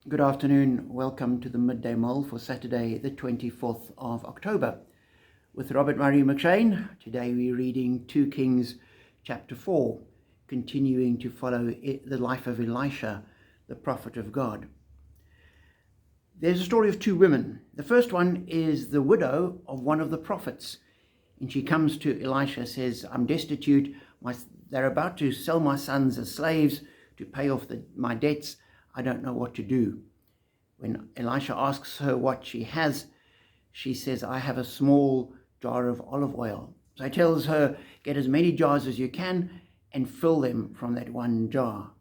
Good afternoon. Welcome to the Midday Mull for Saturday, the 24th of October. With Robert Murray McShane, today we're reading 2 Kings chapter 4, continuing to follow the life of Elisha, the prophet of God. There's a story of 2 women. The first one is the widow of one of the prophets. And she comes to Elisha, says, I'm destitute. They're about to sell my sons as slaves to pay off my debts. I don't know what to do. When Elisha asks her what she has, she says, I have a small jar of olive oil. So he tells her, get as many jars as you can and fill them from that one jar.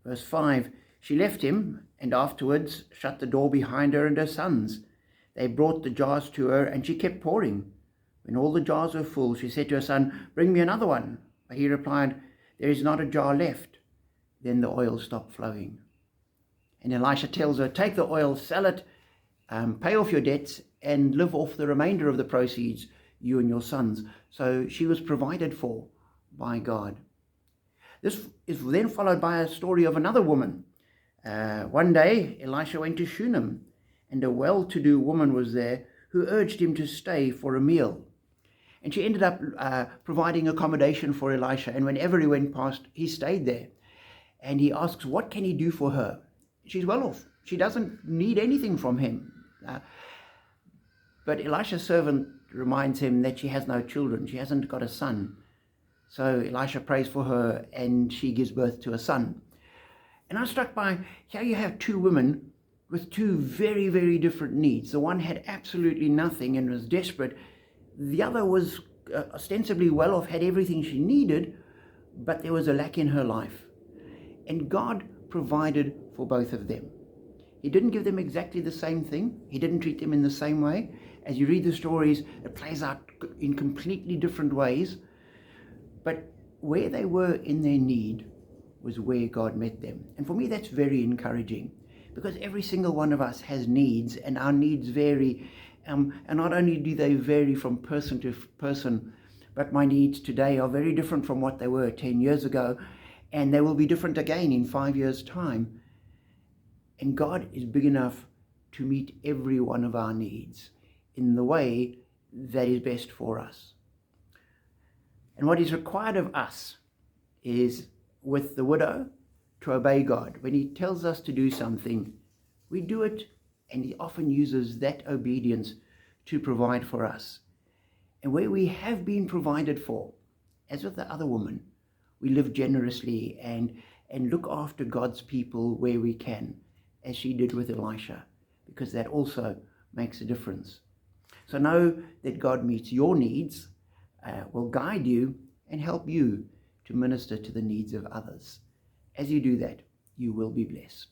Verse 5, she left him and afterwards shut the door behind her and her sons. They brought the jars to her and she kept pouring. When all the jars were full, she said to her son, bring me another one. But he replied, there is not a jar left. Then the oil stopped flowing. And Elisha tells her, take the oil, sell it, pay off your debts, and live off the remainder of the proceeds, you and your sons. So she was provided for by God. This is then followed by a story of another woman. One day, Elisha went to Shunem, and a well-to-do woman was there who urged him to stay for a meal. And she ended up providing accommodation for Elisha, and whenever he went past, he stayed there. And he asks, what can he do for her? She's well off. She doesn't need anything from him. But Elisha's servant reminds him that she has no children. She hasn't got a son. So Elisha prays for her and she gives birth to a son. And I'm struck by, here you have 2 women with 2 very, very different needs. The one had absolutely nothing and was desperate. The other was ostensibly well off, had everything she needed, but there was a lack in her life. And God provided for both of them. He didn't give them exactly the same thing. He didn't treat them in the same way. As you read the stories, it plays out in completely different ways. But where they were in their need was where God met them. And for me, that's very encouraging, because every single one of us has needs, and our needs vary. And not only do they vary from person to person, but my needs today are very different from what they were 10 years ago. And they will be different again in 5 years' time. And God is big enough to meet every one of our needs in the way that is best for us. And what is required of us is, with the widow, to obey God. When he tells us to do something, we do it, and he often uses that obedience to provide for us. And where we have been provided for, as with the other woman, we live generously and look after God's people where we can, as she did with Elisha, because that also makes a difference. So know that God meets your needs, will guide you and help you to minister to the needs of others. As you do that, you will be blessed.